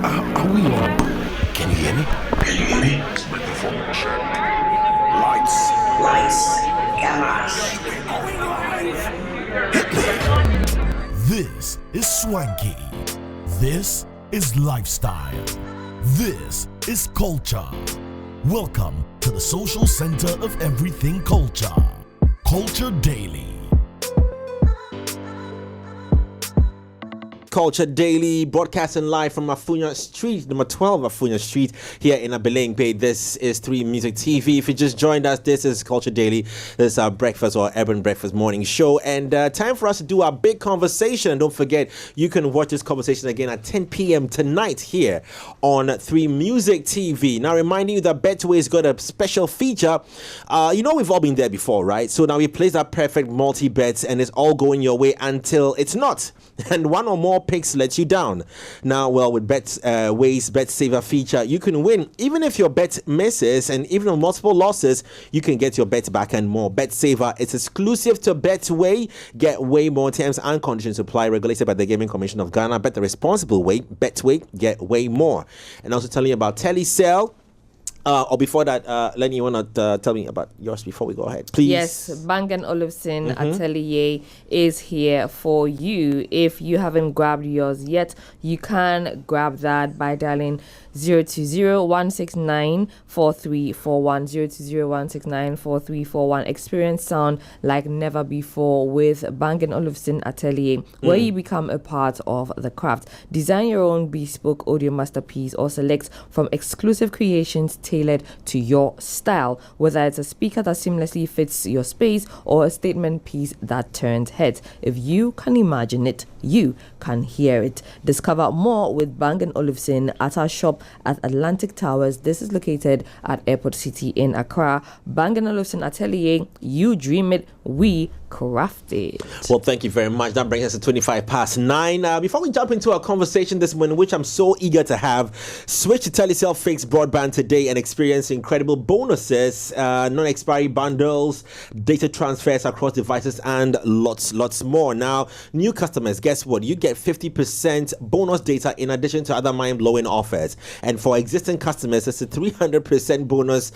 Are we on? Can you hear me? Can you hear me? Microphone check. Lights. Camera. This is swanky. This is lifestyle. This is culture. Welcome to the social center of everything culture. Culture Daily. Culture Daily, broadcasting live from Afunya Street, number 12 Afunya Street, here in Abilene Bay. This is 3 Music TV. If you just joined us, this is Culture Daily. This is our breakfast or urban breakfast morning show. And time for us to do our big conversation. Don't forget, you can watch this conversation again at 10 p.m. tonight here on 3 Music TV. Now, reminding you that Betway's got a special feature. We've all been there before, right? So now we place that perfect multi-bets and it's all going your way until it's not. And one or more picks lets you down. Now, well, with Betway's Bet Saver feature, you can win even if your bet misses, and even on multiple losses, you can get your bet back and more. Bet Saver is exclusive to Betway. Get way more. Terms and conditions apply. Regulated by the Gaming Commission of Ghana. Bet the responsible way. Betway, get way more. And also telling you about Telecel. Or before that, Lenny, you want to tell me about yours before we go ahead, please? Yes, Bang & Olufsen Atelier is here for you. If you haven't grabbed yours yet, you can grab that by dialing 020-169-4341, 020-169-4341. Experience sound like never before with Bang & Olufsen Atelier, where you become a part of the craft. Design your own bespoke audio masterpiece or select from exclusive creations tailored to your style, whether it's a speaker that seamlessly fits your space or a statement piece that turns heads. If you can imagine it, you can hear it. Discover more with Bang & Olufsen at our shop at Atlantic Towers. This is located at Airport City in Accra. Bang & Olufsen Atelier, you dream it, we craft it. Well, thank you very much. That brings us to 25:09. Before we jump into our conversation this morning, which I'm so eager to have, switch to Telecel fixed broadband today and experience incredible bonuses, non-expiry bundles, data transfers across devices, and lots more. Now, new customers, guess what? You get 50% bonus data in addition to other mind-blowing offers. And for existing customers, it's a 300% bonus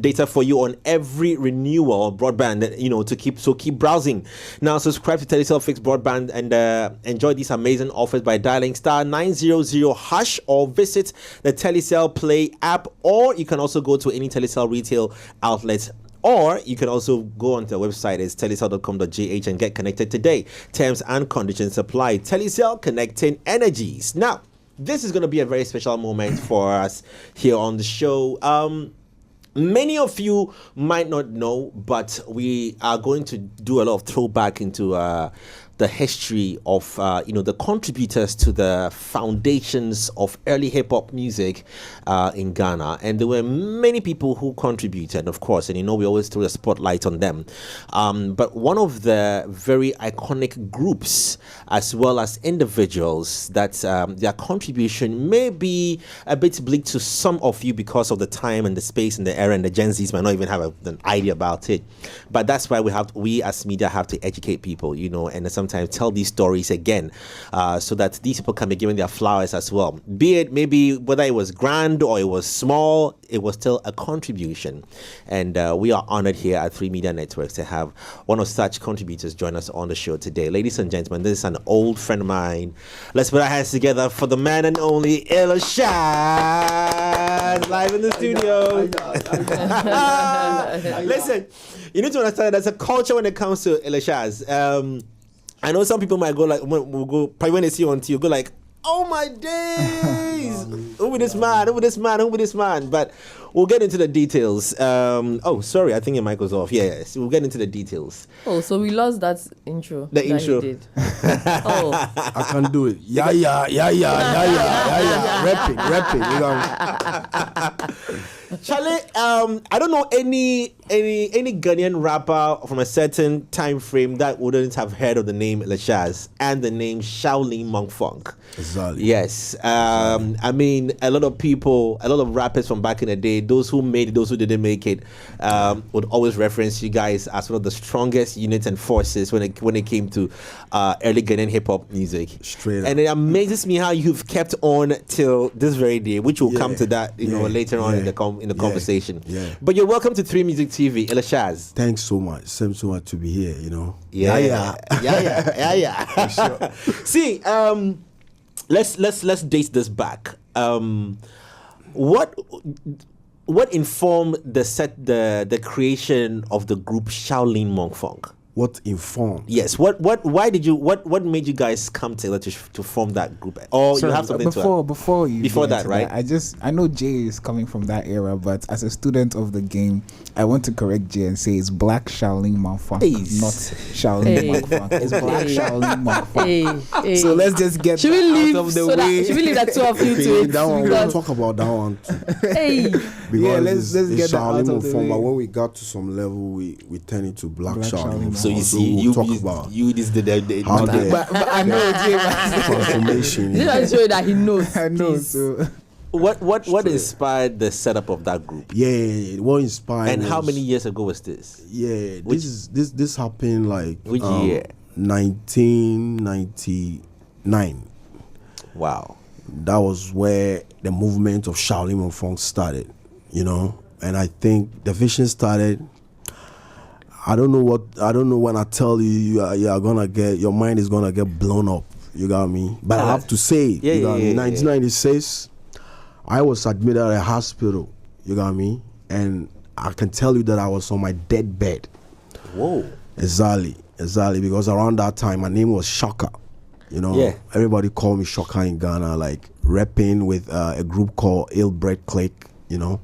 data for you on every renewal of broadband, to keep browsing. Now, subscribe to Telecel fixed broadband and enjoy these amazing offers by dialing *900# or visit the Telecel Play app, or you can also go to any Telecel retail outlet, or you can also go onto the website. It's telecel.com.gh and get connected today. Terms and conditions apply. Telecel, connecting energies. Now, this is going to be a very special moment for us here on the show. Many of you might not know, but we are going to do a lot of throwback into the history of, the contributors to the foundations of early hip-hop music in Ghana. And there were many people who contributed, of course, and we always throw the spotlight on them. But one of the very iconic groups, as well as individuals, that their contribution may be a bit bleak to some of you because of the time and the space and the era, and the Gen Zs might not even have an idea about it. But that's why we as media have to educate people, and sometimes tell these stories again, so that these people can be given their flowers as well. Be it maybe whether it was grand or it was small, it was still a contribution. And we are honored here at 3 Media Networks to have one of such contributors join us on the show today. Ladies and gentlemen, this is an old friend of mine. Let's put our hands together for the man and only Ilashaz, live in the studio. Listen, you need to understand there's a culture when it comes to Ilashaz. I know some people might go like, probably when they see you on TV, go like, oh my days, who with this man? But we'll get into the details. Sorry, I think your mic was off. Yes, we'll get into the details. Oh, so we lost that intro. The intro. He did. Oh, I can do it. Yeah. Rapping. Charlie, I don't know any Ghanaian rapper from a certain time frame that wouldn't have heard of the name Ilashaz and the name Shaolin Monk Funk. Exactly. Yes. I mean, a lot of rappers from back in the day, those who made it, those who didn't make it, would always reference you guys as one of the strongest units and forces when it came to early Ghanaian hip hop music. Straight up. And it amazes me how you've kept on till this very day, which will come to that, later on in the conversation. Yeah. But you're welcome to 3 Music TV, Ilashaz. Thanks so much. Seems so much to be here, you know. Yeah. Sure. See, let's date this back. What informed the creation of the group Shaolin Monk Funk? What informed? Yes. What made you guys come together to form that group? Or you have something before that, right? I know Jay is coming from that era, but as a student of the game, I want to correct Jay and say it's Black Shaolin Monk Funk, not Shaolin Monk Funk. It's Black Shaolin Monk Funk. So let's just get should we out of the way. Should we leave that two of you to it? That one, we'll talk about that one too. Because let's get that out Shaolin of Monk the Funk, way. but when we got to some level, we turned into Black Shaolin Monk. So you Funk. see, we'll talk about how But I know Jay. transformation. This is show that he knows. I know. Please. So What inspired the setup of that group? Yeah, what inspired? And how many years ago was this? Yeah, this happened like Which year? 1999. Wow. That was where the movement of Shaolin Monk Funk started, you know. And I think the vision started. I don't know when I tell you are gonna get, your mind is gonna get blown up. You got me? But I have to say, you got me. 1996, I was admitted at a hospital. You got me? And I can tell you that I was on my deathbed. Whoa. Exactly. Because around that time, my name was Shaka. You know, everybody called me Shaka in Ghana, like rapping with a group called Ill Bread Click, you know,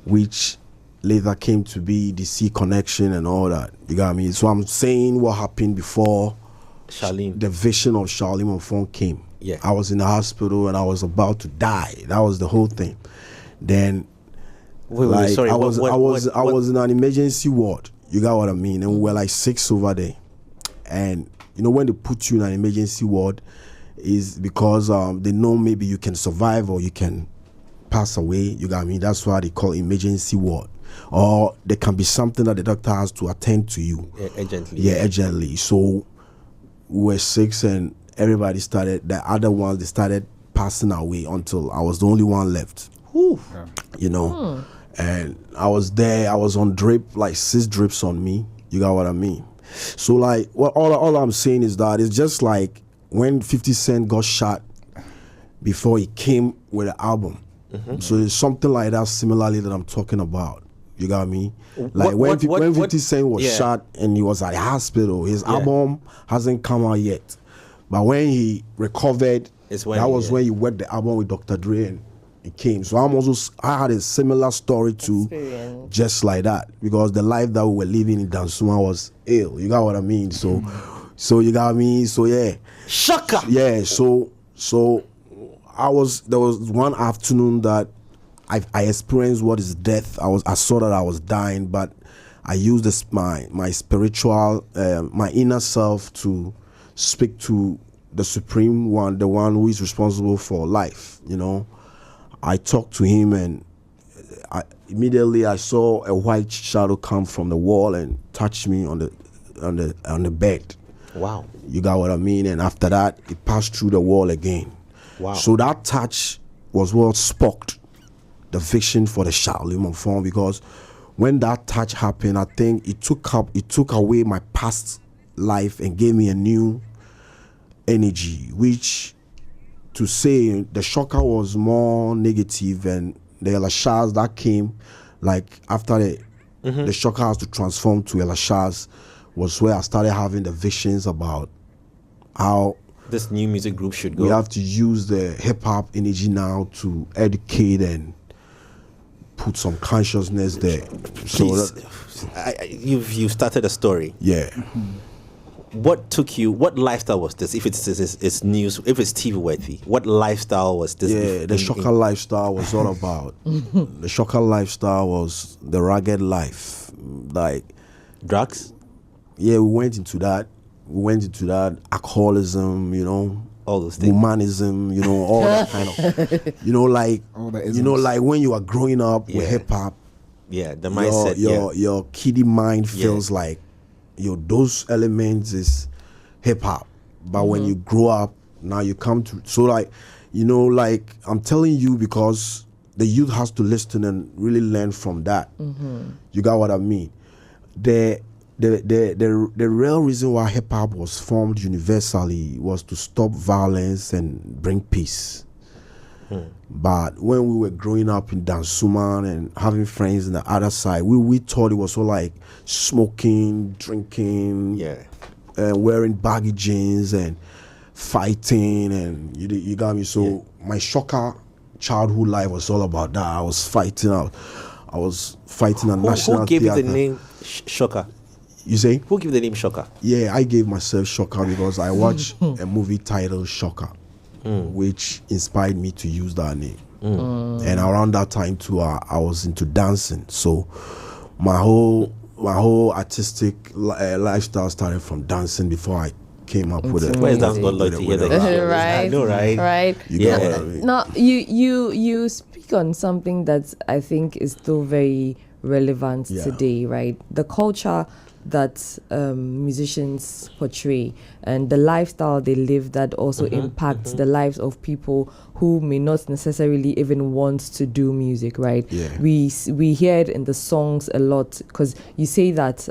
which later came to be the C Connection and all that. You got me? So I'm saying what happened before the vision of Shaolin Monk Funk came. Yeah. I was in the hospital and I was about to die. That was the whole thing. Then Sorry, I was in an emergency ward. You got what I mean? And we were like 6 over there. And you know, when they put you in an emergency ward, is because they know maybe you can survive or you can pass away. You got me? That's why they call emergency ward. Or there can be something that the doctor has to attend to you. Urgently. Yeah, urgently. So we were 6 and everybody started, the other ones, they started passing away until I was the only one left. Whew. You know? And I was there, I was on drip, like 6 drips on me. You got what I mean? So like, all I'm saying is that it's just like when 50 Cent got shot before he came with the album. So it's something like that similarly that I'm talking about. You got me? Like when 50 Cent was shot and he was at the hospital, his album hasn't come out yet. But when he recovered, that was when he worked the album with Dr. Dre and it came. So I had a similar story too, just like that, because the life that we were living in Dansuma was ill. You got what I mean? So you got me? So yeah. Shaka! Yeah, so there was one afternoon that I experienced what is death. I saw that I was dying, but I used my spiritual, my inner self to speak to the Supreme One, the one who is responsible for life, you know. I talked to him and immediately I saw a white shadow come from the wall and touch me on the bed. Wow. You got what I mean? And after that, it passed through the wall again. Wow. So that touch was what sparked the vision for the Shaolin Monk Funk, because when that touch happened, I think it took away my past life and gave me a new energy, which to say the Shocker was more negative, and the Ilashaz that came like after the Shocker has to transform to Ilashaz was where I started having the visions about how this new music group should go. We have to use the hip hop energy now to educate and put some consciousness there. Please, you've started a story. Yeah. what took you? What lifestyle was this? If it's news, if it's TV worthy, what lifestyle was this? Yeah, the shocker lifestyle was all about. The shocker lifestyle was the rugged life, like drugs. Yeah, we went into that. Alcoholism, all those things. Womanism, all that kind of, like, All the like when you are growing up with hip hop. Yeah, the mindset. Your kiddie mind feels like, those elements is hip hop. But when you grow up, now you come to like I'm telling you because the youth has to listen and really learn from that. You got what I mean? The real reason why hip hop was formed universally was to stop violence and bring peace. But when we were growing up in Dansuman and having friends on the other side, we thought it was all like smoking, drinking, wearing baggy jeans and fighting, and you got me. So my shocker childhood life was all about that. I was fighting a national. Who gave theater. you the name Shocker? You say? Who gave you the name Shocker? Yeah, I gave myself Shocker because I watched a movie titled Shocker, which inspired me to use that name. And around that time too, I was into dancing. So my whole artistic lifestyle started from dancing before I came up with it. Where's dance got loyalty? Right. I know, right? Right. You get what I mean? Now you speak on something that I think is still very relevant today, right? The culture that musicians portray and the lifestyle they live that also impacts the lives of people who may not necessarily even want to do music, right? We hear it in the songs a lot because you say that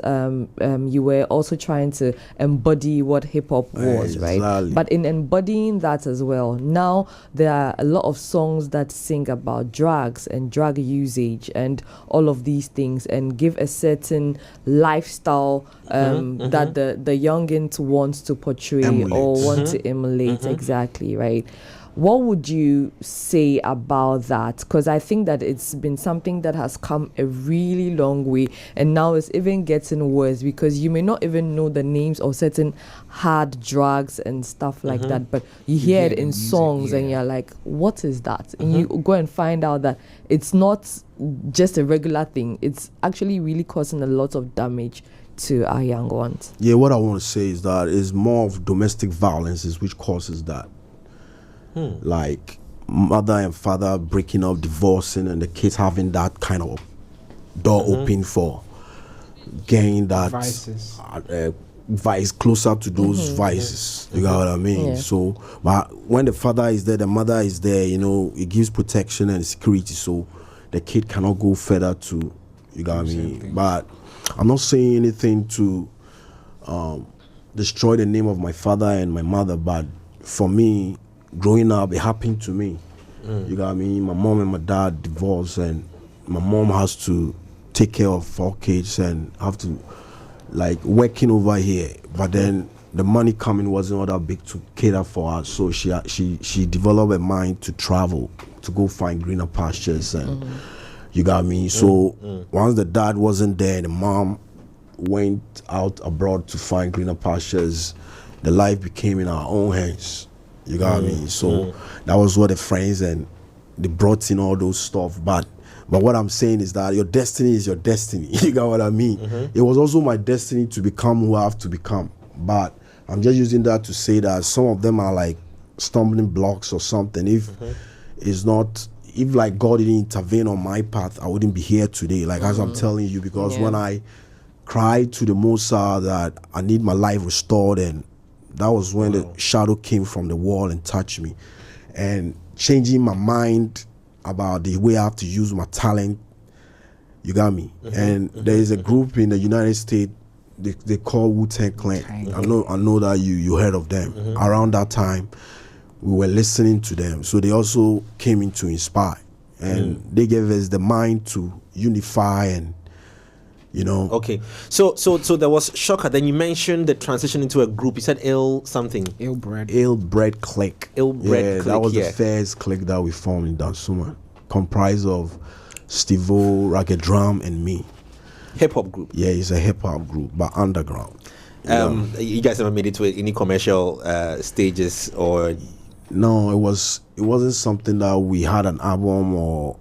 you were also trying to embody what hip-hop was, right? But in embodying that as well, now there are a lot of songs that sing about drugs and drug usage and all of these things and give a certain lifestyle that the youngins wants to portray or want to emulate. Exactly, right? What would you say about that? Because I think that it's been something that has come a really long way, and now it's even getting worse because you may not even know the names of certain hard drugs and stuff like that, but you hear it in songs and you're like, what is that? And you go and find out that it's not just a regular thing. It's actually really causing a lot of damage to our young ones. Yeah, what I want to say is that it's more of domestic violence which causes that. Like mother and father breaking up, divorcing, and the kids having that kind of door open for getting that vice closer to those vices. You got what I mean? Yeah. So, but when the father is there, the mother is there, it gives protection and security, so the kid cannot go further to, you got what I mean? But I'm not saying anything to destroy the name of my father and my mother, but for me, growing up, it happened to me. You got me? My mom and my dad divorced, and my mom has to take care of 4 kids and have to like working over here. But then the money coming wasn't all that big to cater for us, so she developed a mind to travel to go find greener pastures, and you got me. So once the dad wasn't there, the mom went out abroad to find greener pastures. The life became in our own hands. You got me? So that was what the friends and they brought in all those stuff. But what I'm saying is that your destiny is your destiny. You got what I mean? It was also my destiny to become who I have to become. But I'm just using that to say that some of them are like stumbling blocks or something. If it's not, if like God didn't intervene on my path, I wouldn't be here today. Like as I'm telling you, because when I cried to the Most High that I need my life restored, and that was when the shadow came from the wall and touched me, and changing my mind about the way I have to use my talent. You got me? And there is a group in the United States, they call Wu-Tang Clan. I know that you heard of them. Around that time, we were listening to them. So they also came in to inspire. And they gave us the mind to unify and, Okay, so there was Shocker. Then you mentioned the transition into a group. You said Ill Bread Clique. That was the first clique that we formed in Dansuma, comprised of Steve-O, Ragged Drum, and me. Hip hop group. Yeah, it's a hip hop group, but underground. You guys never made it to any commercial stages or? No, it wasn't something that we had an album or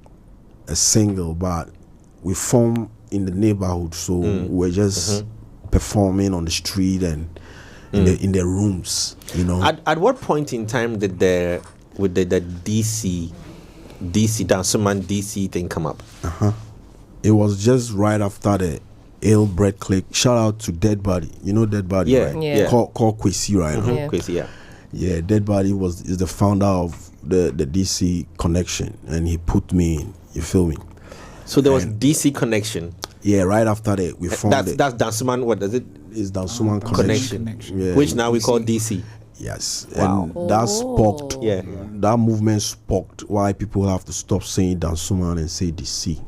a single, but we formed in the neighborhood, so we're just performing on the street and in the rooms, you know. At what point in time did the DC Dansuman DC thing come up? It was just right after the Ale Bread Click. Shout out to Dead Body. You know Dead Body, Yeah, right? yeah. Call Kwesi, right? Yeah. Crazy, yeah. Yeah, Dead Body is the founder of the DC connection, and he put me in. You feel me? So there was DC connection. Yeah, right after that we formed it. That's Dansuman. What does it? It's Dansuman Connection. Connection. Yeah. Which now we call DC. Yes, Wow. and that sparked. Yeah. That movement sparked why people have to stop saying Dansuman and say DC.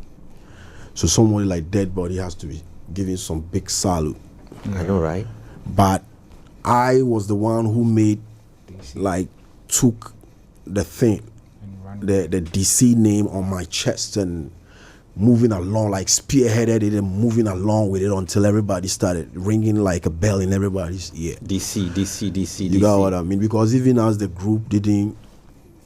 So somebody like Dead Body has to be giving some big salute. I know, right? But I was the one who took the thing, the DC name on my chest and moving along, like spearheaded it and moving along with it until everybody started ringing like a bell in everybody's ear. DC. You got what I mean? Because even as the group didn't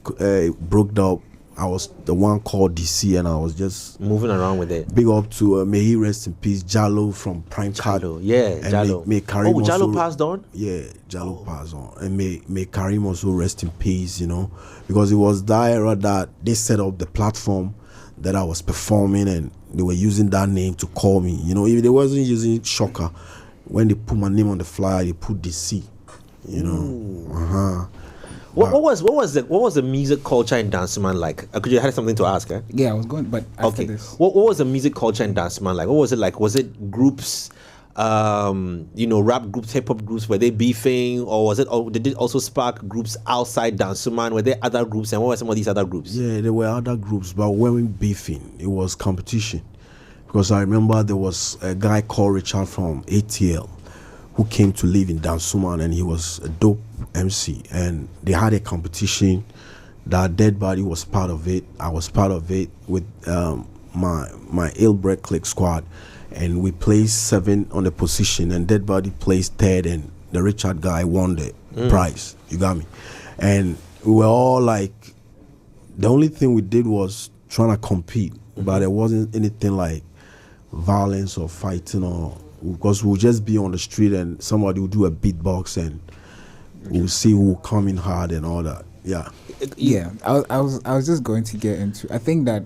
broke up, I was the one called DC, and I was just moving around with it. big up to may he rest in peace, Jallo from Prime Card. Yeah, And Jallo. May Karim Jallo also, passed on? Yeah, Jallo passed on, and may Karim also rest in peace. You know, because it was that era that they set up the platform that I was performing, and they were using that name to call me. You know, if they wasn't using Shocker, when they put my name on the flyer, they put DC. You know, What was the music culture in Dansuman like? Could you had something to ask? Eh? Yeah, I was going, but after Okay. this. What was the music culture in Dansuman like? What was it like? Was it groups, rap groups, hip hop groups? Were they beefing, or was it? Or did it also spark groups outside Dansuman? Were there other groups, and what were some of these other groups? Yeah, there were other groups, but we weren't beefing. It was competition. Because I remember there was a guy called Richard from ATL who came to live in Dansuman, and he was a dope MC. And they had a competition that Dead Body was part of it. I was part of it with my Ill Bread Click squad. And we placed 7 on the position, and Dead Body placed 3rd, and the Richard guy won the prize. You got me? And we were all like, the only thing we did was trying to compete, but there wasn't anything like violence or fighting, or because we'll just be on the street and somebody will do a beatbox and we'll see who come in hard and all that. Yeah. I was just going to get into. I think that,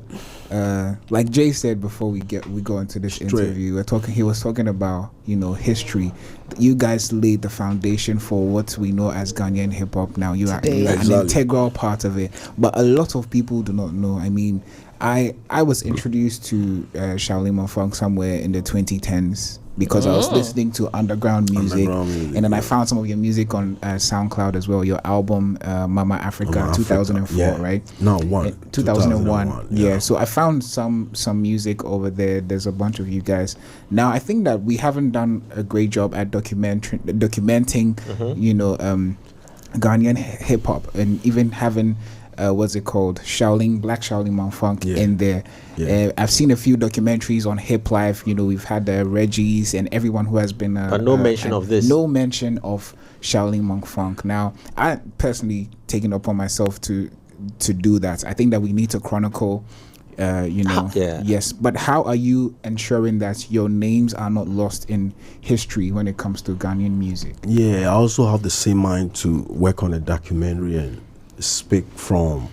like Jay said before we go into this interview, he was talking about history. You guys laid the foundation for what we know as Ghanaian hip hop now. You are an integral part of it, but a lot of people do not know. I mean, I was introduced to Shaolin Monk Funk somewhere in the 2010s. Because I was listening to underground music, and then I found some of your music on SoundCloud as well. Your album, Mama Africa, 2004, right? No, 2001. Yeah. So I found some music over there. There's a bunch of you guys. Now I think that we haven't done a great job at documenting, Ghanaian hip hop, and even having. What's it called? Black Shaolin Monk Funk in there. Yeah. I've seen a few documentaries on Hip Life. We've had the Reggies and everyone who has been. But no mention of this. No mention of Shaolin Monk Funk. Now, I personally taken upon myself to do that. I think that we need to chronicle. Yes. But how are you ensuring that your names are not lost in history when it comes to Ghanaian music? Yeah, I also have the same mind to work on a documentary and speak from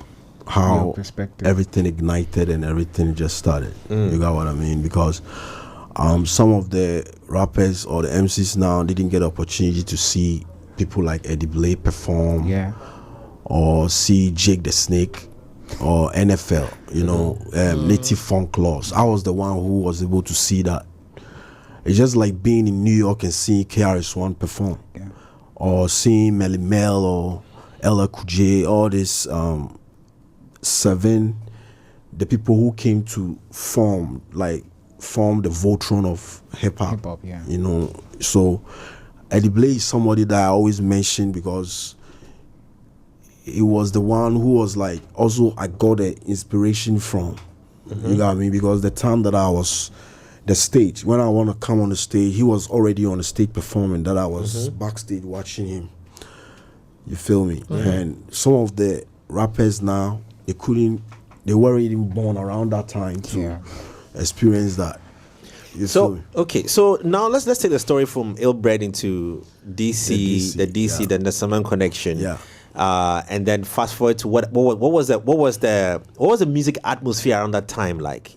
how everything ignited and everything just started. You got what I mean? Because some of the rappers or the MCs now didn't get opportunity to see people like Eddie Blade perform, or see Jake the Snake or NFL, Native Funk Laws. I was the one who was able to see that. It's just like being in New York and seeing KRS-One perform, or seeing Melly Mel or Ella Kuje, all this 7, the people who came to form the Voltron of hip hop. So Eddie Blade is somebody that I always mention because he was the one who was like, also I got the inspiration from. You got me? Because the time that I was the stage. When I want to come on the stage, he was already on the stage performing. That I was backstage watching him. You feel me? And some of the rappers now, they weren't even born around that time to experience that. You feel me? Okay, so now let's take the story from Ilbred into DC, the Nasaman connection. Yeah. And then fast forward to what was the music atmosphere around that time like?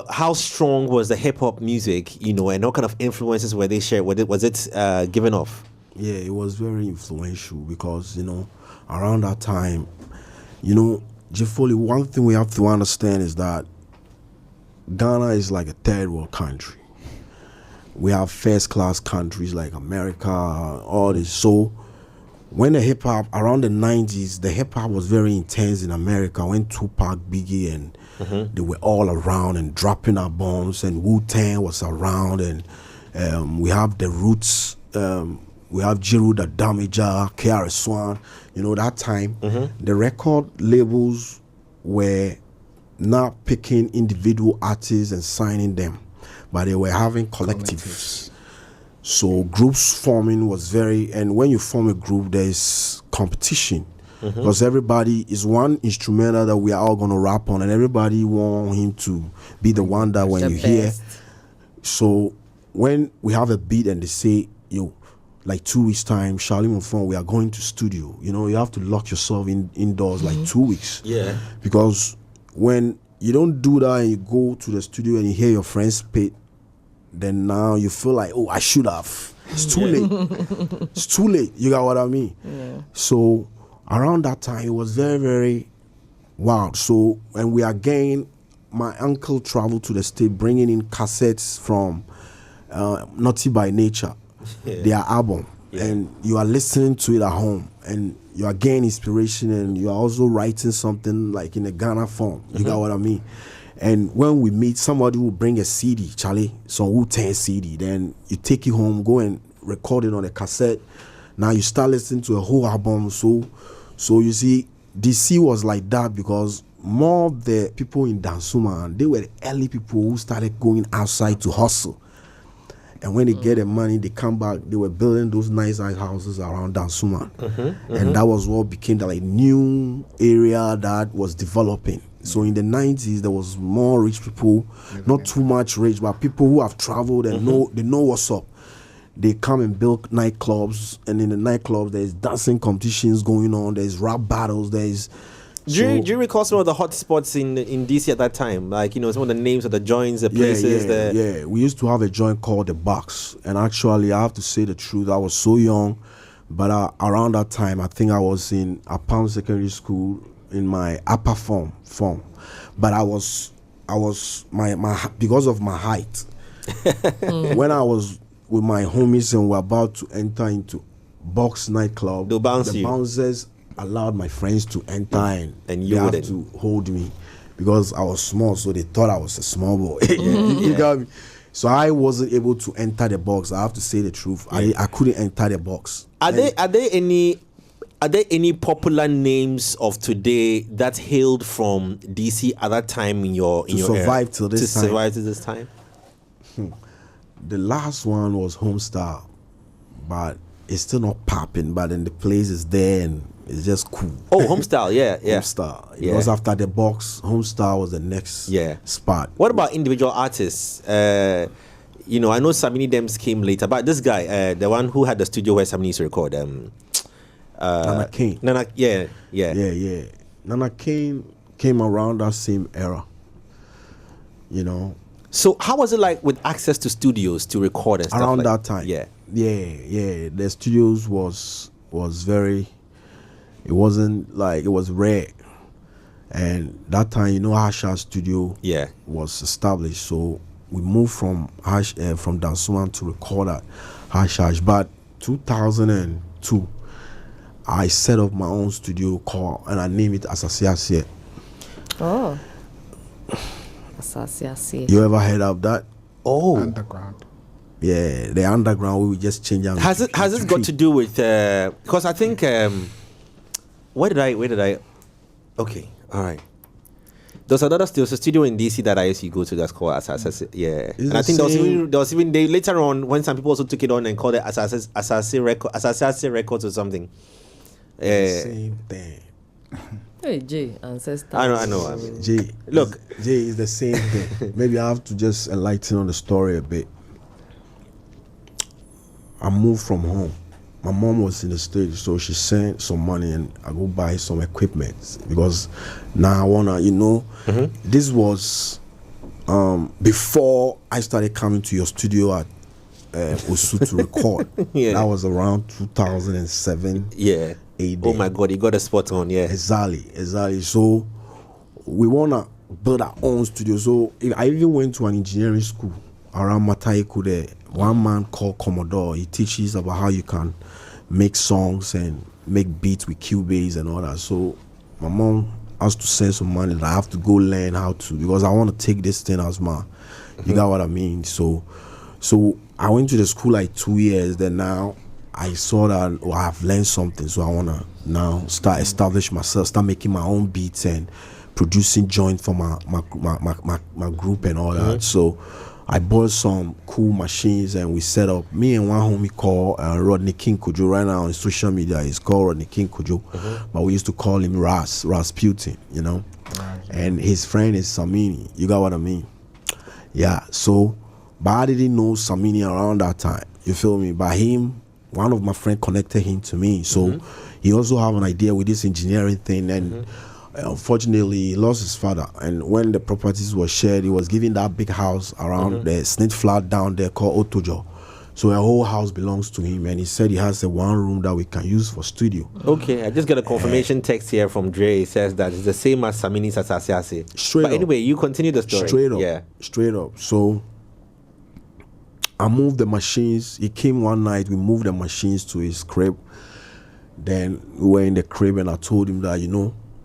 How strong was the hip hop music? And what kind of influences were they shared? Was it given off? Yeah, it was very influential because around that time, Jeffoli, one thing we have to understand is that Ghana is like a third world country. We have first class countries like America, all this. So when the hip hop around the 90s, the hip hop was very intense in America. When Tupac, Biggie, and they were all around and dropping our bombs, and Wu-Tang was around, and we have the Roots, we have Jiru the Damager, KRS-One. That time, the record labels were not picking individual artists and signing them, but they were having collectives. So groups forming was and when you form a group, there's competition because everybody is one instrumental that we are all going to rap on, and everybody want him to be the one that when you hear. So when we have a beat and they say, like 2 weeks time, Shaolin Monk Funk, we are going to studio. You have to lock yourself indoors like 2 weeks. Yeah. Because when you don't do that and you go to the studio and you hear your friends spit, then now you feel like, I should have. It's too late. It's too late. You got what I mean? Yeah. So around that time, it was very, very wild. So when we again, my uncle traveled to the state bringing in cassettes from Naughty by Nature, their album. Yeah. And you are listening to it at home and you are gaining inspiration and you are also writing something like in a Ghana form. You got what I mean? And when we meet, somebody will bring a CD, Charlie, some Wu-Tang CD. Then you take it home, go and record it on a cassette. Now you start listening to a whole album. So you see, DC was like that because more of the people in Dansuma, they were the early people who started going outside to hustle. And when they get the money, they come back. They were building those nice houses around Dansuma. And that was what became the new area that was developing. So in the 90s, there was more rich people, not too much rich, but people who have traveled and they know what's up. They come and build nightclubs, and in the nightclubs, there's dancing competitions going on, there's rap battles, Do you recall some of the hot spots in DC at that time? Like, some of the names of the joints, the places? Yeah. We used to have a joint called The Box. And actually, I have to say the truth, I was so young. But around that time, I think I was in Apam Secondary School in my upper form. But I was my because of my height. When I was with my homies and we're about to enter into Box nightclub, the bouncers allowed my friends to enter and you have to hold me because I was small, so they thought I was a small boy. You got me? So I wasn't able to enter the box. I have to say the truth. I couldn't enter the box. Are there any popular names of today that hailed from DC at that time in your survive till this time? Survive to this time? The last one was Homestar, but it's still not popping. But then the place is there and it's just cool. Oh, Homestar, yeah. Homestar. It was after the box. Homestar was the next spot. What about individual artists? I know Samini Dems came later, but this guy, the one who had the studio where Samini used to record, Nana Kane. Yeah. Nana Kane came around that same era. So how was it like with access to studios to record and stuff around like that time? Yeah. The studios was very. It wasn't like it was rare, and that time Ilashaz studio was established. So we moved from Dansuma to record at Ilashaz. But 2002, I set up my own studio called and I named it Asasiasie. Oh. Asasiasie. You ever heard of that? Oh. Underground. Yeah, the underground. We just change them. Has it got to do with? Because I think. Where did I? Okay, all right. There's a studio in DC that I used to go to that's called Assassin. Yeah, It's and the I think same- there was even they later on when some people also took it on and called it Assassin Records or something. Same thing. Hey, Jay, ancestor. I know. I mean, Jay, Look. Jay is the same thing. Maybe I have to just enlighten on the story a bit. I moved from home. My mom was in the States, so she sent some money and I go buy some equipment because now I wanna, this was before I started coming to your studio at Osu to record. Yeah. That was around 2007. yeah. 8 Oh my God, you got a spot on. Yeah. Exactly. So we wanna build our own studio. So I even went to an engineering school around Mataiku there. One man called Commodore. He teaches about how you can make songs and make beats with Cubase and all that. So my mom has to send some money that I have to go learn how to, because I want to take this thing as my, you got what I mean? So I went to the school like 2 years. Then now I saw that I have learned something. So I want to now start establish myself, start making my own beats and producing joint for my group and all that. So I bought some cool machines and we set up. Me and one homie called Rodney King Kojo. Right now on social media, he's called Rodney King Kojo, but we used to call him Rasputin, And his friend is Samini. You got what I mean? Yeah. So, but I didn't know Samini around that time. You feel me? By him, one of my friends connected him to me. So he also have an idea with this engineering thing and. Unfortunately, he lost his father, and when the properties were shared, he was given that big house around the Snit flat down there called Otojo. So the whole house belongs to him, and he said he has a one room that we can use for studio. Okay, I just got a confirmation text here from Dre. It says that it's the same as Samini's Asasiasi. Straight But up. anyway, you continue the story. Straight up. So I moved the machines. He came one night. We moved the machines to his crib. Then we were in the crib, and I told him that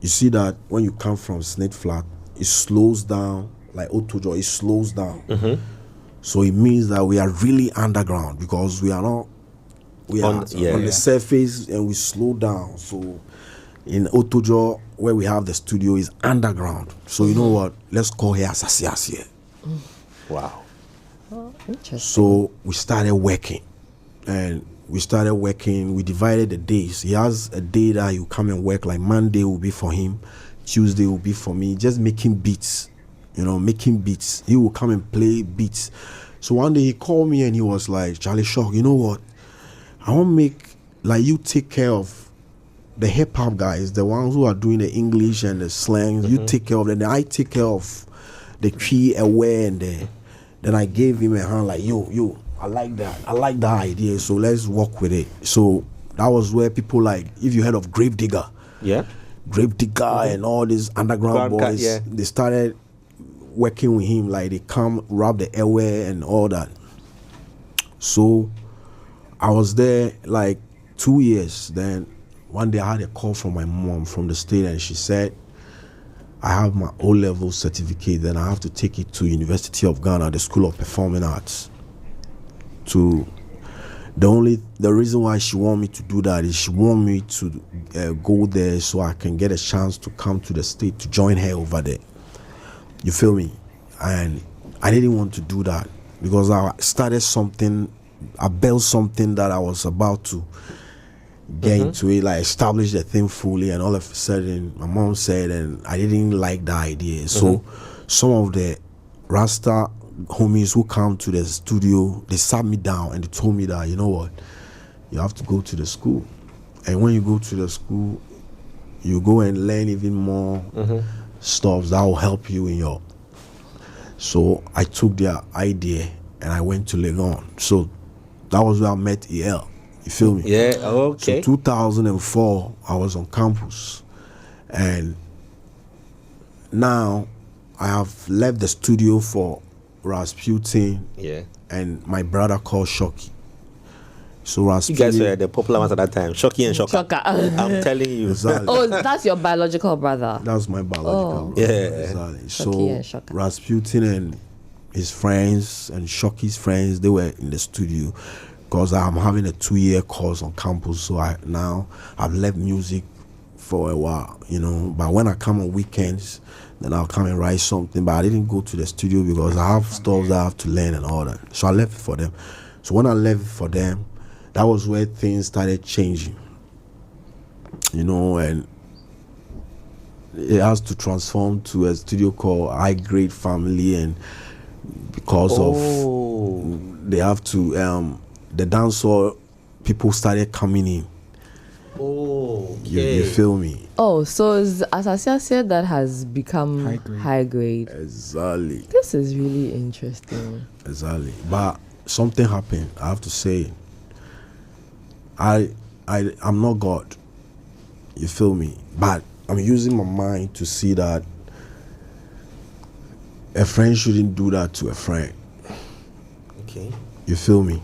you see that when you come from Snake Flat, it slows down, like Otojo, it slows down. So it means that we are really underground because we are not, on the surface and we slow down. So in Otojo, where we have the studio, is underground. So you know what? Let's call her Asasiasi. Wow. Interesting. So we started working. We divided the days. He has a day that he will come and work, like Monday will be for him, Tuesday will be for me, just making beats, making beats. He will come and play beats. So one day he called me and he was like, Charlie Shock, you know what? I want to make, like, you take care of the hip hop guys, the ones who are doing the English and the slang. You take care of them. Then I take care of the key aware and then I gave him a hand like, yo. I like that idea, so let's work with it. So that was where people like, if you heard of Gravedigger, and all these underground boys, they started working with him, like they come rub the airway and all that. So I was there like 2 years. Then one day I had a call from my mom from the state, and she said, I have my O-level certificate, then I have to take it to University of Ghana, the School of Performing Arts. The reason why she want me to do that is she want me to go there so I can get a chance to come to the state to join her over there. You feel me? And I didn't want to do that because I started something, I built something that I was about to get into it, like establish the thing fully, and all of a sudden my mom said, and I didn't like the idea. So some of the Rasta homies who come to the studio, they sat me down and they told me that, you know what, you have to go to the school, and when you go to the school, you go and learn even more stuff that will help you in your. So I took their idea and I went to Legon. So that was where I met EL. You feel me? Yeah. Okay. So 2004, I was on campus, and now I have left the studio for Rasputin and my brother called Shocky. So Rasputin, you guys were the popular ones at that time, Shocky and Shocka. I'm telling you. Exactly. Oh, that's your biological brother. That's my biological brother. Yeah. Exactly. Shocky and Shocka. Rasputin and his friends and Shocky's friends, they were in the studio because I'm having a 2-year course on campus. So I've left music for a while, you know. But when I come on weekends, then I'll come and write something. But I didn't go to the studio because I have stuff that I have to learn and all that. So I left it for them. So when I left it for them, that was where things started changing, you know, and it has to transform to a studio called High Grade Family, and because of they have to the dancehall people started coming in. You feel me? Oh, so Asasia said that has become high grade. Exactly. This is really interesting. Exactly. But something happened, I have to say. I'm not God. You feel me? But I'm using my mind to see that a friend shouldn't do that to a friend. Okay. You feel me?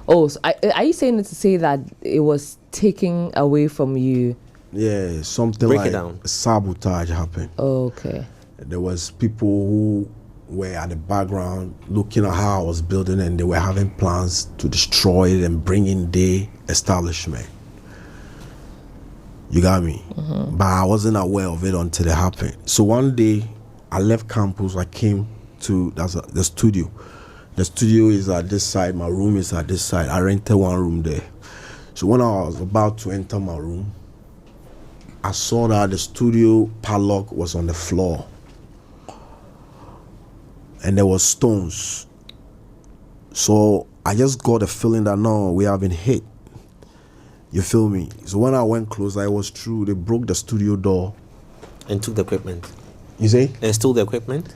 Oh, so are you saying it to say that it was taken away from you? Yeah, something Break it like down. sabotage happened. Okay. There was people who were at the background looking at how I was building, and they were having plans to destroy it and bring in the establishment. You got me? But I wasn't aware of it until it happened. So one day, I left campus, I came to the studio. The studio is at this side, my room is at this side. I rented one room there. So when I was about to enter my room, I saw that the studio padlock was on the floor. And there was stones. So I just got a feeling that no, we have been hit. You feel me? So when I went closer, it was true. They broke the studio door. And took the equipment. You say? And stole the equipment?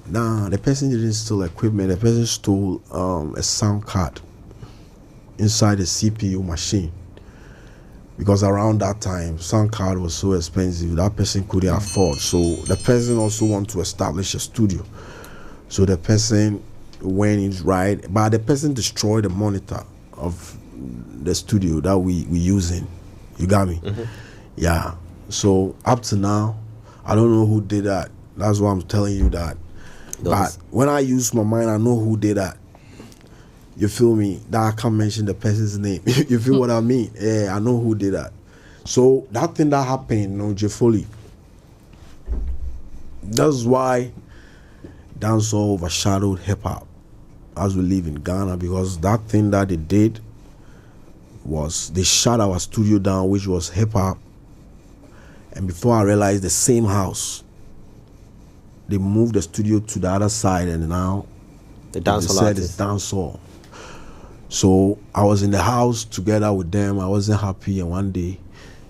Nah, the person didn't steal equipment. The person stole a sound card inside the CPU machine. Because around that time, sound card was so expensive, that person couldn't afford. So the person also wanted to establish a studio. So the person went in, right? But the person destroyed the monitor of the studio that we using. You got me? Yeah. So up to now, I don't know who did that. That's why I'm telling you that. But when I use my mind, I know who did that. You feel me? That I can't mention the person's name. You feel what I mean? Yeah, I know who did that. So that thing that happened, you know, Jeffoli, that's why dancehall overshadowed hip hop as we live in Ghana, because that thing that they did was they shut our studio down, which was hip hop. And before I realized, the same house, they moved the studio to the other side, and now The they dancehall said artist. it's dancehall. So I was in the house together with them. I wasn't happy, and one day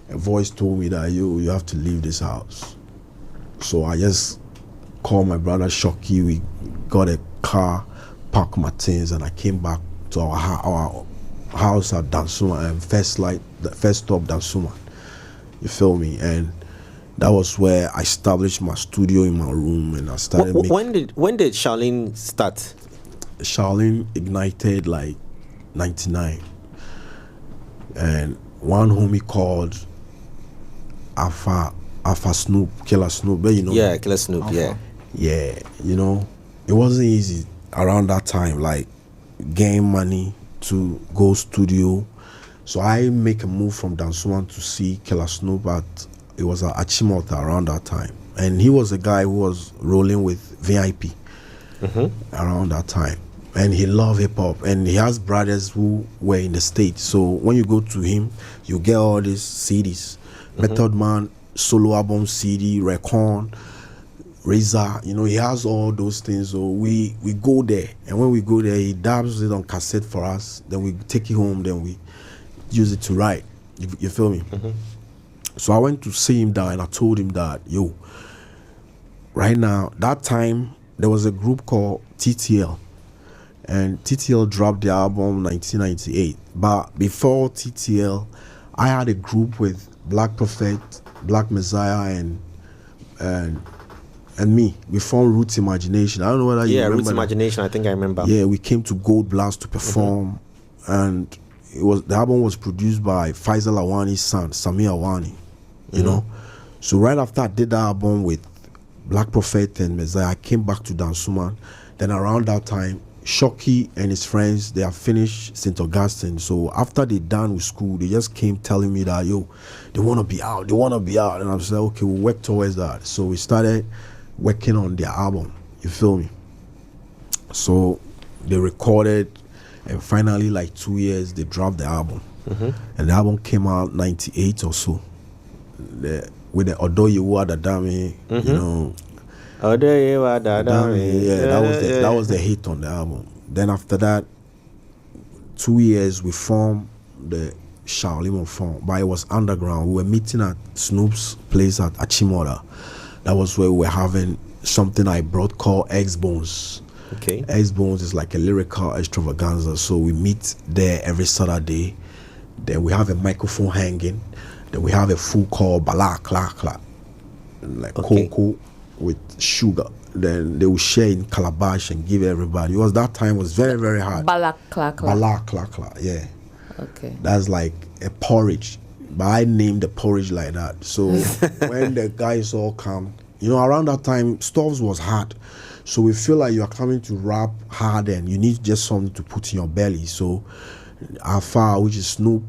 a voice told me that you have to leave this house. So I just called my brother Shocky. We got a car, packed my things, and I came back to our house at Dansuma, and first stop Dansuma. You feel me? And that was where I established my studio in my room, and I started making. When did Shaolin start? Shaolin ignited like 99, and one homie called Alpha Snoop, Killer Snoop, but you know. Yeah, Killer Snoop. Yeah. Yeah, you know, it wasn't easy around that time, like getting money to go studio. So I make a move from Dansuman to see Killer Snoop it was at Achimota around that time. And he was a guy who was rolling with VIP around that time. And he loved hip hop. And he has brothers who were in the States. So when you go to him, you get all these CDs. Method Man, solo album CD, Recon, Razor, you know, he has all those things. So we go there. And when we go there, he dabs it on cassette for us. Then we take it home. Then we use it to write. You feel me? So I went to see him down, and I told him that, yo, right now, that time, there was a group called TTL. And TTL dropped the album 1998. But before TTL, I had a group with Black Prophet, Black Messiah, and me. We formed Roots Imagination. I don't know whether you remember. Roots that. Imagination, I think I remember. Yeah, we came to Gold Blast to perform, and the album was produced by Faisal Awani's son, Samir Awani. You know, so right after I did that album with Black Prophet and Messiah, I came back to Dansuman. Then around that time, Shockey and his friends, they have finished St. Augustine. So after they done with school, they just came telling me that, yo, they want to be out. And I was like, okay, we'll work towards that. So we started working on their album. You feel me? So they recorded, and finally, like 2 years, they dropped the album. And the album came out 98 or so. With the Odo Yewa Dadami, you know. Odo Yewa Dadami. Yeah, that was the hit on the album. Then after that, 2 years, we formed the Shaolin Monk Funk, but it was underground. We were meeting at Snoop's place at Achimota. That was where we were having something I brought called X Bones. Okay. X Bones is like a lyrical extravaganza. So we meet there every Saturday. Then we have a microphone hanging. Then we have a food called Balak Klakla, like cocoa with sugar. Then they will share in calabash and give everybody. Because that time was very, very hard. Balak Klakla. Balak Klakla, yeah. Okay. That's like a porridge. But I named the porridge like that. So when the guys all come, you know, around that time, stoves was hard. So we feel like you are coming to rap hard and you need just something to put in your belly. So Alpha, which is Snoop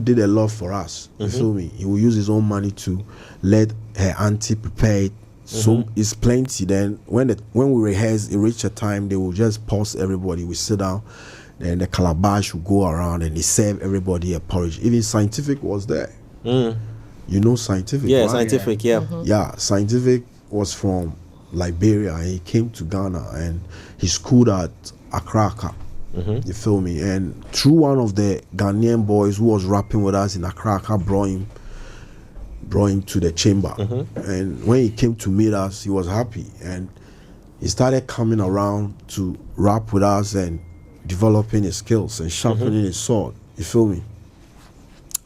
did a lot for us. You feel me? He will use his own money to let her auntie prepare it. So it's plenty. Then when we rehearse, it reach a time, they will just pause everybody. We sit down. Then the calabash will go around and they serve everybody a porridge. Even Scientific was there. You know Scientific, Yeah, right? Scientific, yeah. Yeah, Scientific was from Liberia and he came to Ghana and he schooled at Accra. You feel me? And through one of the Ghanaian boys who was rapping with us in Accra brought him to the chamber. And when he came to meet us, he was happy and he started coming around to rap with us and developing his skills and sharpening his sword. You feel me?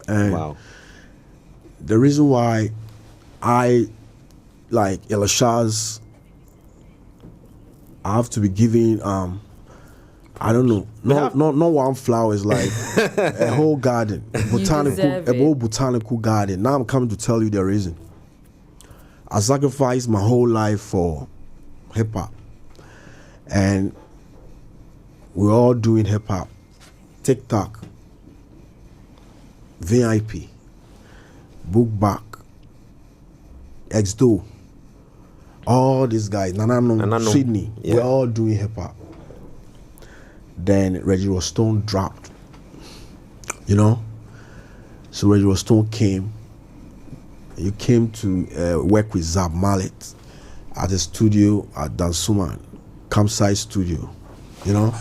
And Wow. the reason why I like Ilashaz, I have to be giving I don't know, not one flower, is like a whole garden, a whole botanical garden. Now I'm coming to tell you the reason. I sacrificed my whole life for hip hop, and we're all doing hip hop. TikTok, VIP, Bookback, Xdo, all these guys, Nanano, Sydney, yeah. we're all doing hip hop. Then Reggie Stone dropped, you know. So Reggie Stone came. You came to work with Zab Mallet at the studio at Dansuman, Campsite Studio, you know.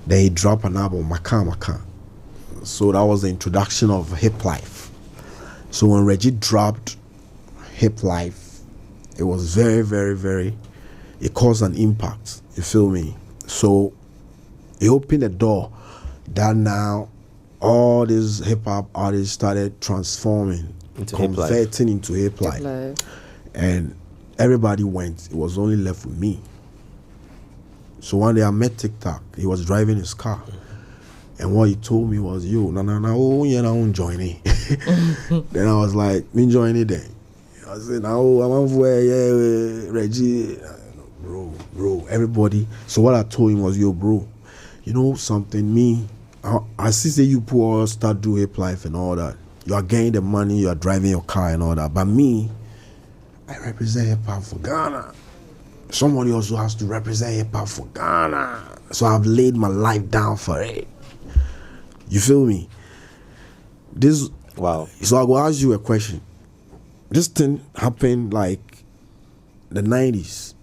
Then he dropped an album, Maka. So that was the introduction of Hip Life. So when Reggie dropped Hip Life, it was very, very, very, it caused an impact, you feel me? So it opened the door that now all these hip-hop artists started transforming, converting into hip life. And everybody went. It was only left with me. So one day I met TikTok. He was driving his car. And what he told me was, yo, I'm joining. Then I was like, me join it then. I said, no, I'm on way, Reggie. Bro, everybody. So what I told him was, yo, bro, you know something, I see say you poor start do hip life and all that. You are getting the money, you are driving your car and all that. But me, I represent hip hop for Ghana. Somebody also has to represent hip hop for Ghana. So I've laid my life down for it. You feel me? Wow. So I will ask you a question. This thing happened like the 90s.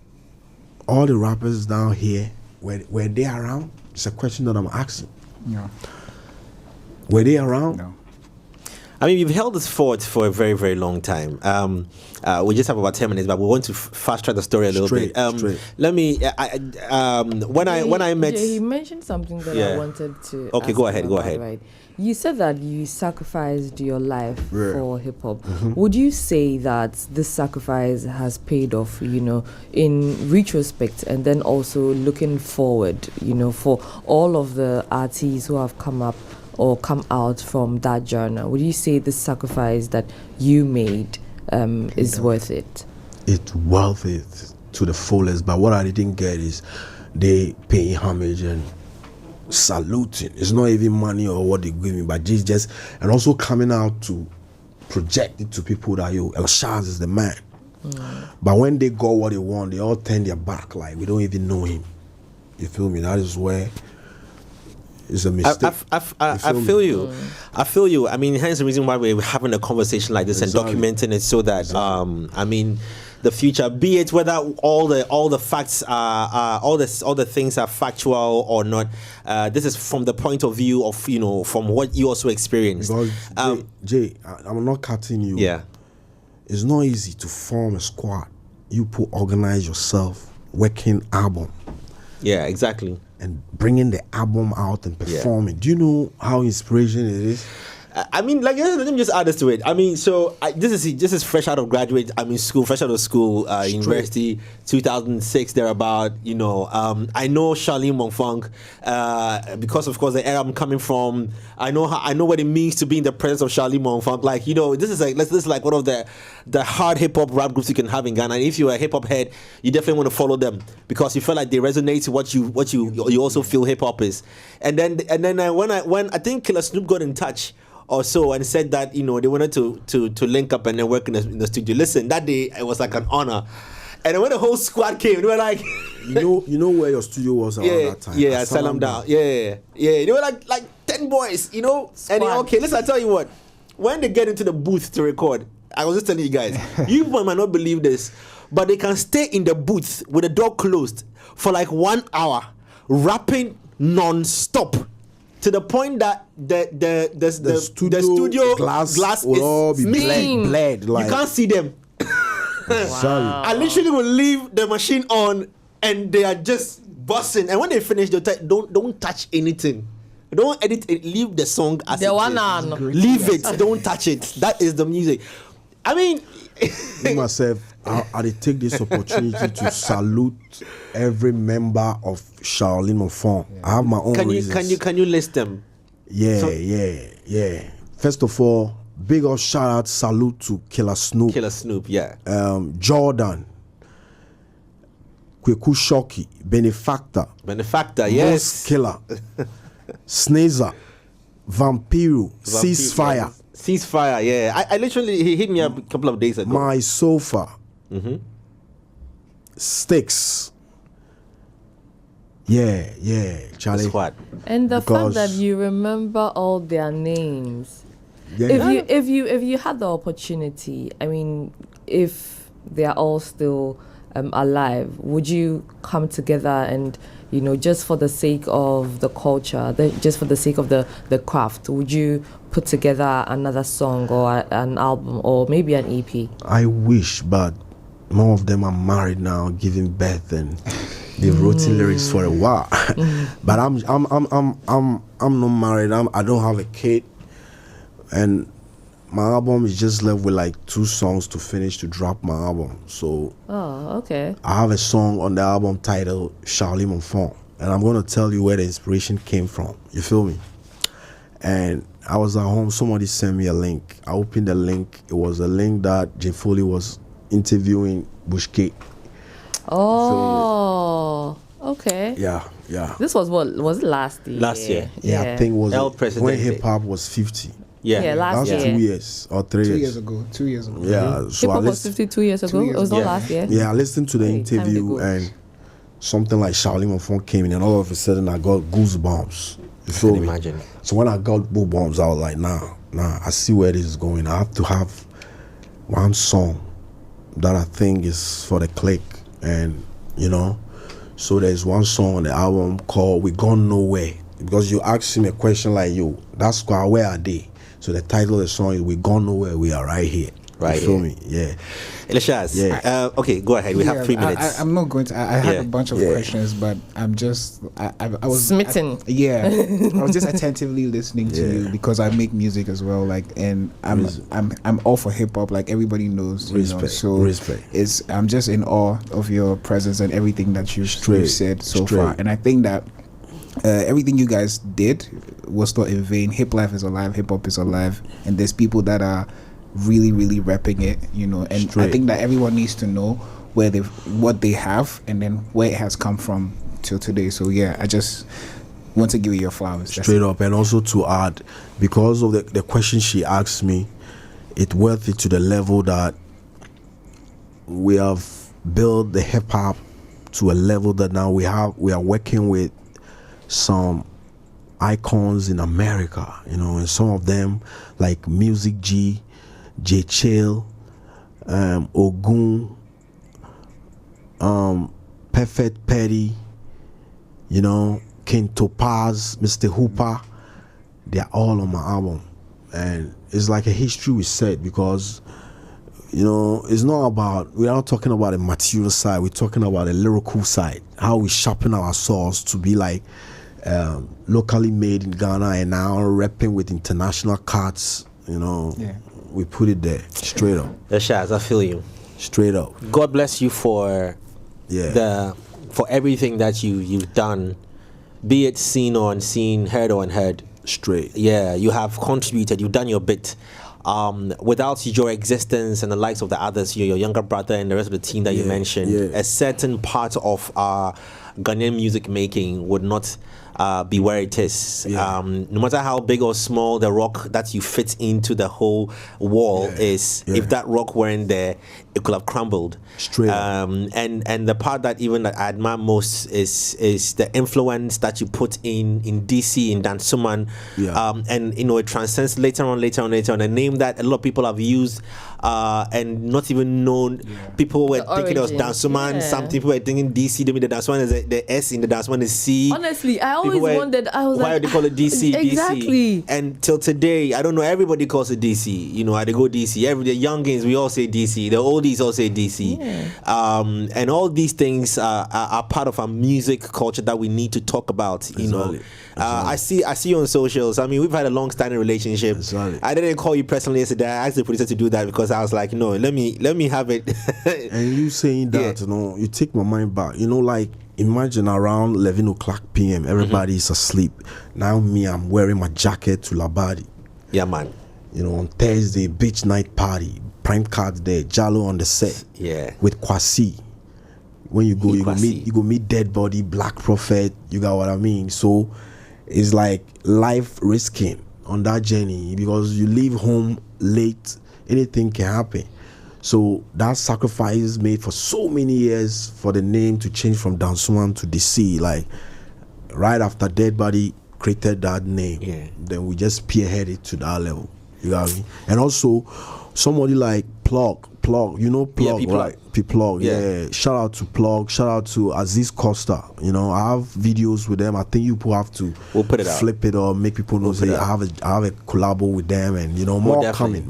All the rappers down here, were they around? It's a question that I'm asking. Yeah. Were they around? No. I mean, you've held this fort for a very, very long time. We just have about 10 minutes, but we want to fast track the story a little bit. Straight. Let me. When I met, he mentioned something that I wanted to. Okay, ask go ahead. Right. You said that you sacrificed your life for hip hop. Mm-hmm. Would you say that this sacrifice has paid off, you know, in retrospect, and then also looking forward, you know, for all of the artists who have come up or come out from that journey? Would you say the sacrifice that you made is worth it? It's worth it to the fullest. But what I didn't get is they paying homage and saluting. It's not even money or what they give me, but just and also coming out to project it to people that Ilashaz is the man. But when they got what they want, they all turn their back like we don't even know him. You feel me? That is where it's a mistake. I feel you. I feel you. I mean, hence the reason why we're having a conversation like this and documenting it so that I mean, the future, be it whether all the facts are all the things are factual or not. This is from the point of view of from what you also experienced. Because Jay, I'm not cutting you. Yeah, it's not easy to form a squad. You organize yourself, working album. Yeah, exactly. And bringing the album out and performing. Do you know how inspiration it is? I mean, like, let me just add this to it. I mean, so this is fresh out of graduate. I mean, fresh out of school, university, 2006 thereabout. I know Shaolin Monk Funk because, of course, the era I'm coming from. I know what it means to be in the presence of Shaolin Monk Funk. Like, this is like one of the hard hip hop rap groups you can have in Ghana. And if you're a hip hop head, you definitely want to follow them because you feel like they resonate to what you also feel hip hop is. And then when I think Killer Snoop got in touch or so and said that they wanted to link up and then work in the studio. Listen, that day it was like an honor, and then when the whole squad came, they were like, you know where your studio was around that time? Yeah, I Salam down. Yeah. They were like 10 boys, and okay, listen, I tell you what, when they get into the booth to record, I was just telling you guys, you might not believe this, but they can stay in the booth with the door closed for like 1 hour, rapping non-stop. To the point that the studio glass will is all be bled. Like, you can't see them. Wow. I literally will leave the machine on and they are just busting. And when they finish, they'll don't touch anything. Don't edit it. Leave the song as it is. Leave it. Don't touch it. That is the music. I mean, me myself, I take this opportunity to salute every member of Shaolin Monk Funk. I have my own reasons. Can you list them? Yeah. First of all, big up shout out salute to Killer Snoop. Yeah. Jordan, Kweku Shoki, Benefactor, yes. Killer, Snazer, Vampiro, Ceasefire, yeah. I literally, he hit me up a couple of days ago. My Sofa, Sticks. Yeah, Charlie. Squad. And the fact that you remember all their names. Yeah. If you had the opportunity, I mean, if they are all still alive, would you come together and just for the sake of the culture, just for the sake of the craft, would you put together another song or an album or maybe an EP? I wish, but more of them are married now, giving birth, and they've written lyrics for a while. But I'm not married. I don't have a kid, and my album is just left with like 2 songs to finish to drop my album. So okay. I have a song on the album titled Shaolin Monk Funk, and I'm gonna tell you where the inspiration came from. You feel me? And I was at home, somebody sent me a link. I opened the link. It was a link that J Foley was interviewing Bushgate. Oh, okay. Yeah. This was it last year? Last year. Yeah, I think it was El Presidente. when hip hop was 50. Yeah, last year. 2 years or 3 years. 2 years ago. Yeah, so hip hop was 52 years ago. It was not last year. Yeah, I listened to the interview and something like Shaolin Monk Funk came in, and all of a sudden I got goosebumps. You feel me? Imagine. So when I got goosebumps, I was like, nah, I see where this is going. I have to have one song that I think is for the click, and so there's one song on the album called We Gone Nowhere, because you asked me a question like, yo, that squad, where are they? So the title of the song is We Gone Nowhere, We Are Right Here. Right. You feel me? Yeah. Ilashaz. Yeah. Okay, go ahead. We have 3 minutes. I'm not going to. I had a bunch of questions, but I'm just. I was smitten. I was just attentively listening to you because I make music as well. And I'm all for hip hop. Like everybody knows. Respect. I'm just in awe of your presence and everything that you've said so far. And I think that everything you guys did was not in vain. Hip life is alive. Hip hop is alive, and there's people that are really repping it, and I think that everyone needs to know what they have and then where it has come from till today. So yeah, I just want to give you your flowers. That's Straight it. up. And also to add, because of the question she asked me, it's worth it to the level that we have built the hip hop to a level that now we are working with some icons in America, and some of them like Music G, J Chill, Ogun, Perfect Petty, King Topaz, Mr. Hooper. They're all on my album, and it's like a history we set, because it's not about, we're not talking about the material side, we're talking about the lyrical side, how we sharpen our saws to be like locally made in Ghana and now repping with international cuts. Yeah. We put it there, straight up. Ilashaz, I feel you. Straight up. God bless you for for everything that you've done, be it seen or unseen, heard or unheard. Straight. Yeah, you have contributed, you've done your bit. Without your existence and the likes of the others, your younger brother and the rest of the team that you mentioned, a certain part of our Ghanaian music making would not be where it is. No matter how big or small the rock that you fit into the whole wall is, if that rock weren't there, it could have crumbled. Straight up. And the part that even that I admire most is the influence that you put in DC, in Dansuman. And it transcends later on, a name that a lot of people have used and not even known. People were thinking it was Dansuman. Some people were thinking DC. The Dansuman is the S in the Dansuman is C. Honestly, I always wondered. I was why like, do they call it DC? Exactly. DC. And till today, I don't know. Everybody calls it DC. I they go DC. The youngins, we all say DC. The oldies all say DC. And all these things are part of our music culture that we need to talk about. I see you on socials. I mean, we've had a long-standing relationship. I didn't call you personally yesterday. I asked the producer to do that because I was like, no, let me have it. And you saying that, you take my mind back. Like, imagine around 11 o'clock p.m. everybody is asleep. Now me, I'm wearing my jacket to Labadi. Yeah, man. On Thursday, beach night party, prime cards there, Jalo on the set. Yeah. With Kwasi. When you go, you go meet Dead Body, Black Prophet. You got what I mean? So it's like life risking on that journey, because you leave home late, anything can happen. So that sacrifice made for so many years for the name to change from Dansuman to DC. Like right after Dead Body created that name, then we just spearheaded to that level. You got me? And also somebody like Plug, Plug, right? P-Plug, Shout out to Plug, shout out to Aziz Costa. I have videos with them. I think you have to put it flip it or make people know. I have a collabo with them, and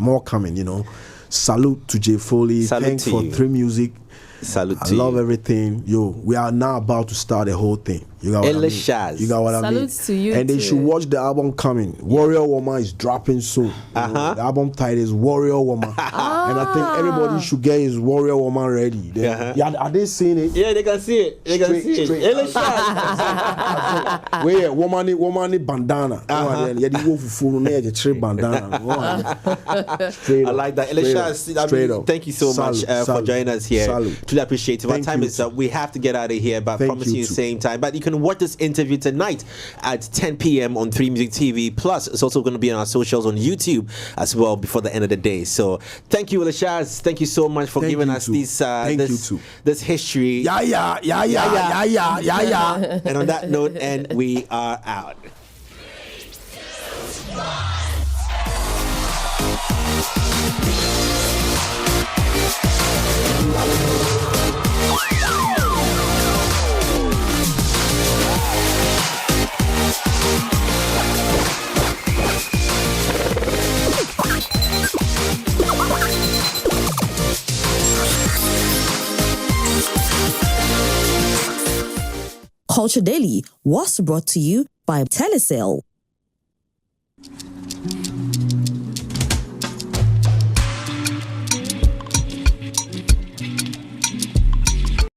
more coming. Salute to J Foley. Thanks for 3 Music. Salute I to love you. everything. We are now about to start the whole thing. You got what Ilashaz. I mean? You got what I mean? Salutes to you and they too. should watch the album coming. Warrior Woman is dropping soon. The album title is Warrior Woman. And I think everybody should get his Warrior Woman ready. Are they seeing it? Yeah, they can see it. Ilashaz. Where woman bandana. Yeah, the wolf full the tree bandana. Straight I up. like that. Ilashaz, thank you so much for joining us here. Salute. Truly appreciate it. Our time is up. We have to get out of here, but I promise you the same time. But you can watch this interview tonight at 10 p.m. on 3 Music TV. Plus, it's also going to be on our socials on YouTube as well before the end of the day. So, thank you, Ilashaz. Thank you so much for giving us this history. Yeah. And on that note, and we are out. Culture Daily was brought to you by Telecel.